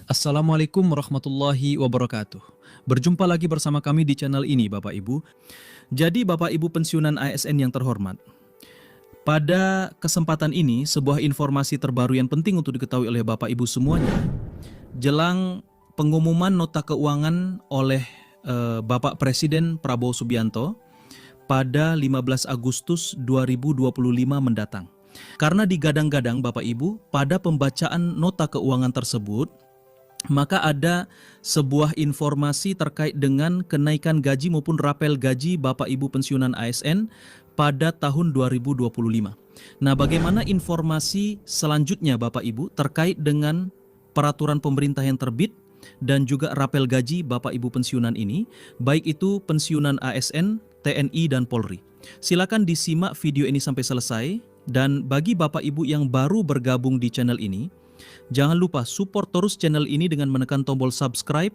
Assalamualaikum warahmatullahi wabarakatuh. Berjumpa lagi bersama kami di channel ini Bapak Ibu. Jadi Bapak Ibu pensiunan ASN yang terhormat, pada kesempatan ini sebuah informasi terbaru yang penting untuk diketahui oleh Bapak Ibu semuanya. Jelang pengumuman nota keuangan oleh Bapak Presiden Prabowo Subianto pada 15 Agustus 2025 mendatang. Karena digadang-gadang Bapak Ibu pada pembacaan nota keuangan tersebut, maka ada sebuah informasi terkait dengan kenaikan gaji maupun rapel gaji Bapak Ibu pensiunan ASN pada tahun 2025. Nah, bagaimana informasi selanjutnya Bapak Ibu terkait dengan peraturan pemerintah yang terbit dan juga rapel gaji Bapak Ibu pensiunan ini, baik itu pensiunan ASN, TNI, dan Polri. Silakan disimak video ini sampai selesai, dan bagi Bapak Ibu yang baru bergabung di channel ini, jangan lupa support terus channel ini dengan menekan tombol subscribe,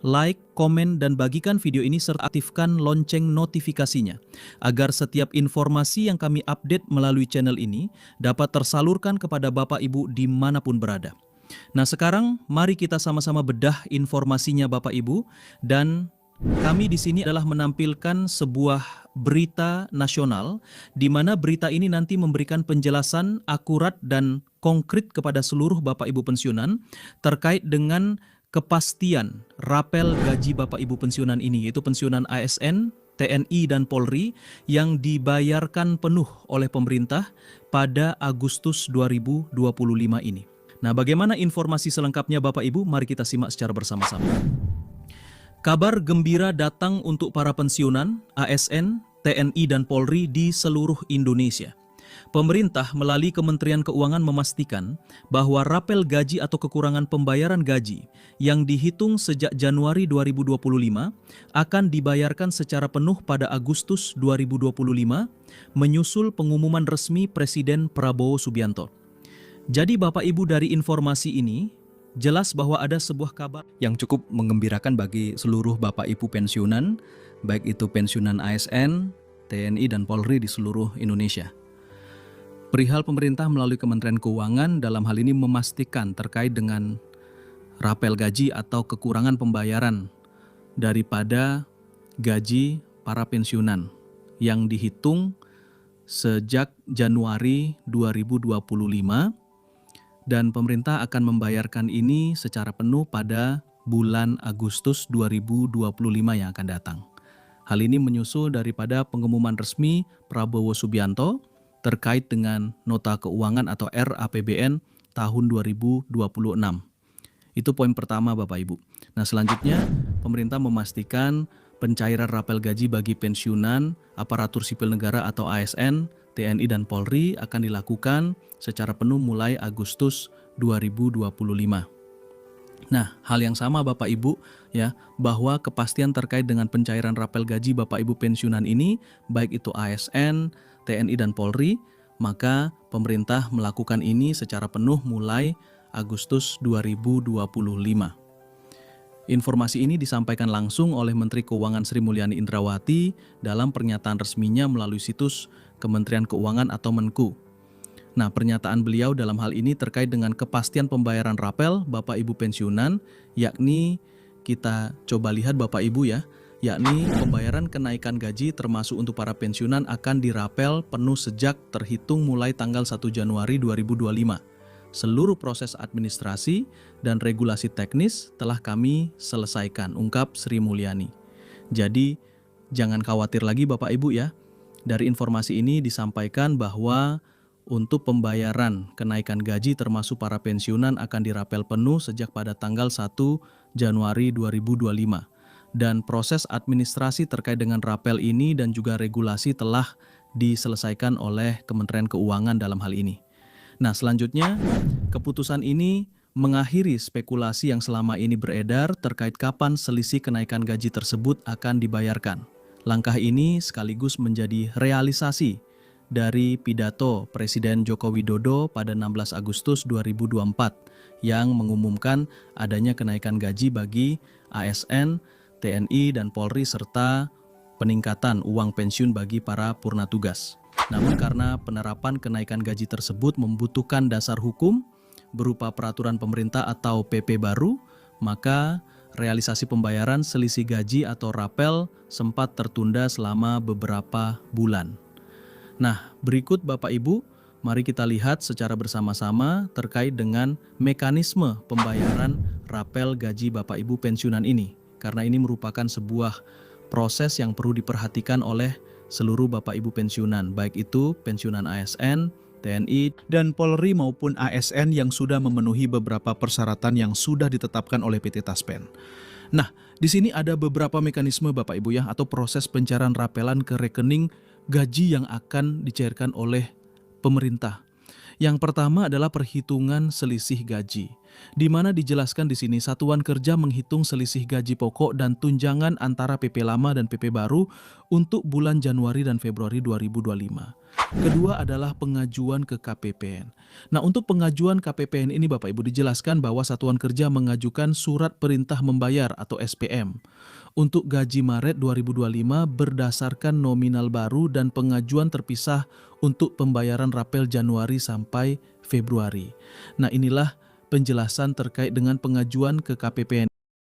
like, komen, dan bagikan video ini serta aktifkan lonceng notifikasinya agar setiap informasi yang kami update melalui channel ini dapat tersalurkan kepada Bapak Ibu dimanapun berada. Nah, sekarang mari kita sama-sama bedah informasinya Bapak Ibu, dan kami di sini adalah menampilkan sebuah berita nasional di mana berita ini nanti memberikan penjelasan akurat dan konkret kepada seluruh Bapak Ibu pensiunan terkait dengan kepastian rapel gaji Bapak Ibu pensiunan ini, yaitu pensiunan ASN, TNI, dan Polri yang dibayarkan penuh oleh pemerintah pada Agustus 2025 ini. Nah, bagaimana informasi selengkapnya Bapak Ibu? Mari kita simak secara bersama-sama. Kabar gembira datang untuk para pensiunan, ASN, TNI, dan Polri di seluruh Indonesia. Pemerintah melalui Kementerian Keuangan memastikan bahwa rapel gaji atau kekurangan pembayaran gaji yang dihitung sejak Januari 2025 akan dibayarkan secara penuh pada Agustus 2025 menyusul pengumuman resmi Presiden Prabowo Subianto. Jadi Bapak Ibu, dari informasi ini jelas bahwa ada sebuah kabar yang cukup menggembirakan bagi seluruh Bapak Ibu pensiunan, baik itu pensiunan ASN, TNI, dan Polri di seluruh Indonesia. Perihal pemerintah melalui Kementerian Keuangan dalam hal ini memastikan terkait dengan rapel gaji atau kekurangan pembayaran daripada gaji para pensiunan yang dihitung sejak Januari 2025, dan pemerintah akan membayarkan ini secara penuh pada bulan Agustus 2025 yang akan datang. Hal ini menyusul daripada pengumuman resmi Prabowo Subianto terkait dengan nota keuangan atau RAPBN tahun 2026. Itu poin pertama Bapak Ibu. Nah, selanjutnya pemerintah memastikan pencairan rapel gaji bagi pensiunan, aparatur sipil negara atau ASN, TNI, dan Polri akan dilakukan secara penuh mulai Agustus 2025. Nah, hal yang sama Bapak Ibu ya, bahwa kepastian terkait dengan pencairan rapel gaji Bapak Ibu pensiunan ini, baik itu ASN, TNI, dan Polri, maka pemerintah melakukan ini secara penuh mulai Agustus 2025. Informasi ini disampaikan langsung oleh Menteri Keuangan Sri Mulyani Indrawati dalam pernyataan resminya melalui situs Kementerian Keuangan atau Menku. Nah, pernyataan beliau dalam hal ini terkait dengan kepastian pembayaran rapel Bapak Ibu pensiunan, yakni kita coba lihat Bapak Ibu ya, yakni pembayaran kenaikan gaji termasuk untuk para pensiunan akan dirapel penuh sejak terhitung mulai tanggal 1 Januari 2025. Seluruh proses administrasi dan regulasi teknis telah kami selesaikan, ungkap Sri Mulyani. Jadi, jangan khawatir lagi Bapak Ibu ya. Dari informasi ini disampaikan bahwa untuk pembayaran kenaikan gaji termasuk para pensiunan akan dirapel penuh sejak pada tanggal 1 Januari 2025. Dan proses administrasi terkait dengan rapel ini dan juga regulasi telah diselesaikan oleh Kementerian Keuangan dalam hal ini. Nah, selanjutnya keputusan ini mengakhiri spekulasi yang selama ini beredar terkait kapan selisih kenaikan gaji tersebut akan dibayarkan. Langkah ini sekaligus menjadi realisasi dari pidato Presiden Joko Widodo pada 16 Agustus 2024 yang mengumumkan adanya kenaikan gaji bagi ASN, TNI, dan Polri serta peningkatan uang pensiun bagi para purna tugas. Namun karena penerapan kenaikan gaji tersebut membutuhkan dasar hukum berupa peraturan pemerintah atau PP baru, maka realisasi pembayaran selisih gaji atau rapel sempat tertunda selama beberapa bulan. Nah, berikut Bapak Ibu, mari kita lihat secara bersama-sama terkait dengan mekanisme pembayaran rapel gaji Bapak Ibu pensiunan ini. Karena ini merupakan sebuah proses yang perlu diperhatikan oleh seluruh Bapak Ibu pensiunan, baik itu pensiunan ASN, TNI, dan Polri maupun ASN yang sudah memenuhi beberapa persyaratan yang sudah ditetapkan oleh PT Taspen. Nah, di sini ada beberapa mekanisme Bapak Ibu ya, atau proses pencairan rapelan ke rekening gaji yang akan dicairkan oleh pemerintah. Yang pertama adalah perhitungan selisih gaji, di mana dijelaskan di sini satuan kerja menghitung selisih gaji pokok dan tunjangan antara PP lama dan PP baru untuk bulan Januari dan Februari 2025. Kedua adalah pengajuan ke KPPN. Nah, untuk pengajuan KPPN ini Bapak Ibu dijelaskan bahwa satuan kerja mengajukan surat perintah membayar atau SPM untuk gaji Maret 2025 berdasarkan nominal baru dan pengajuan terpisah untuk pembayaran rapel Januari sampai Februari. Nah, inilah penjelasan terkait dengan pengajuan ke KPPN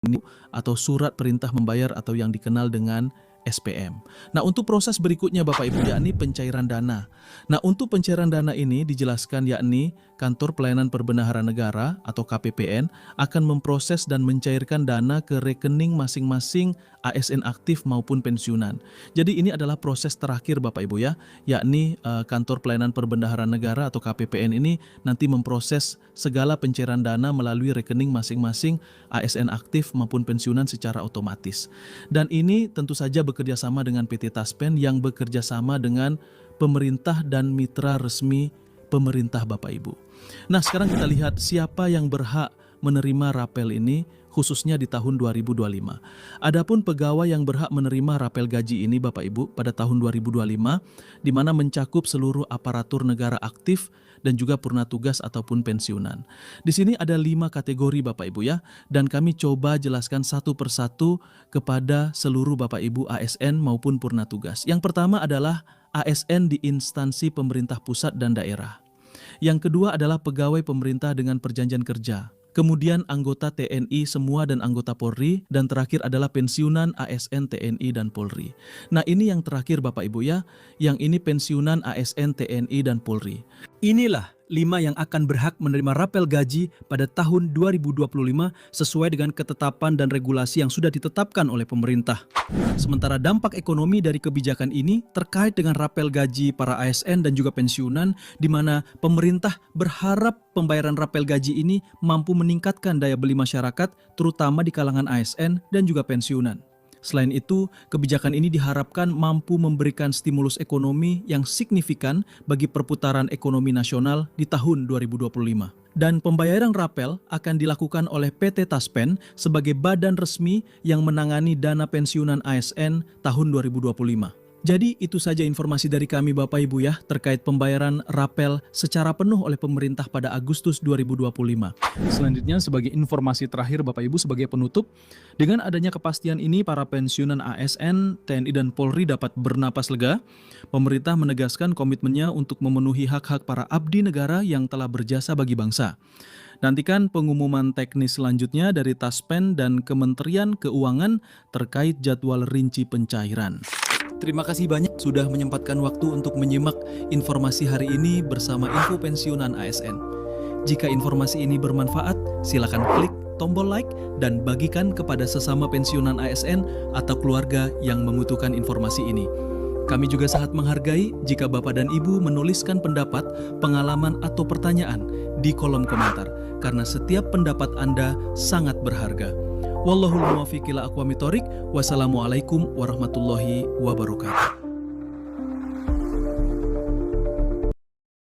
ini atau surat perintah membayar atau yang dikenal dengan SPM. Nah, untuk proses berikutnya Bapak Ibu yakni pencairan dana. Nah, untuk pencairan dana ini dijelaskan yakni Kantor Pelayanan Perbendaharaan Negara atau KPPN akan memproses dan mencairkan dana ke rekening masing-masing ASN aktif maupun pensiunan. Jadi ini adalah proses terakhir Bapak Ibu ya, yakni Kantor Pelayanan Perbendaharaan Negara atau KPPN ini nanti memproses segala pencairan dana melalui rekening masing-masing ASN aktif maupun pensiunan secara otomatis. Dan ini tentu saja bekerjasama dengan PT Taspen yang bekerjasama dengan pemerintah dan mitra resmi pemerintah Bapak Ibu. Nah, sekarang kita lihat siapa yang berhak menerima rapel ini khususnya di tahun 2025. Adapun pegawai yang berhak menerima rapel gaji ini Bapak Ibu pada tahun 2025 di mana mencakup seluruh aparatur negara aktif dan juga purna tugas ataupun pensiunan. Di sini ada 5 kategori Bapak Ibu ya, dan kami coba jelaskan satu persatu kepada seluruh Bapak Ibu ASN maupun purna tugas. Yang pertama adalah ASN di instansi pemerintah pusat dan daerah. Yang kedua adalah pegawai pemerintah dengan perjanjian kerja. Kemudian anggota TNI semua dan anggota Polri, dan terakhir adalah pensiunan ASN TNI dan Polri. Nah, ini yang terakhir Bapak Ibu ya, yang ini pensiunan ASN TNI dan Polri. Inilah 5 yang akan berhak menerima rapel gaji pada tahun 2025 sesuai dengan ketetapan dan regulasi yang sudah ditetapkan oleh pemerintah. Sementara dampak ekonomi dari kebijakan ini terkait dengan rapel gaji para ASN dan juga pensiunan, di mana pemerintah berharap pembayaran rapel gaji ini mampu meningkatkan daya beli masyarakat terutama di kalangan ASN dan juga pensiunan. Selain itu, kebijakan ini diharapkan mampu memberikan stimulus ekonomi yang signifikan bagi perputaran ekonomi nasional di tahun 2025. Dan pembayaran rapel akan dilakukan oleh PT Taspen sebagai badan resmi yang menangani dana pensiunan ASN tahun 2025. Jadi itu saja informasi dari kami Bapak Ibu ya terkait pembayaran rapel secara penuh oleh pemerintah pada Agustus 2025. Selanjutnya sebagai informasi terakhir Bapak Ibu sebagai penutup, dengan adanya kepastian ini para pensiunan ASN, TNI dan Polri dapat bernapas lega. Pemerintah menegaskan komitmennya untuk memenuhi hak-hak para abdi negara yang telah berjasa bagi bangsa. Nantikan pengumuman teknis selanjutnya dari Taspen dan Kementerian Keuangan terkait jadwal rinci pencairan. Terima kasih banyak sudah menyempatkan waktu untuk menyimak informasi hari ini bersama Info Pensiunan ASN. Jika informasi ini bermanfaat, silakan klik tombol like dan bagikan kepada sesama pensiunan ASN atau keluarga yang membutuhkan informasi ini. Kami juga sangat menghargai jika Bapak dan Ibu menuliskan pendapat, pengalaman atau pertanyaan di kolom komentar, karena setiap pendapat Anda sangat berharga. Wallahul muwaffiq ila aqwamit thoriq. Wassalamualaikum warahmatullahi wabarakatuh.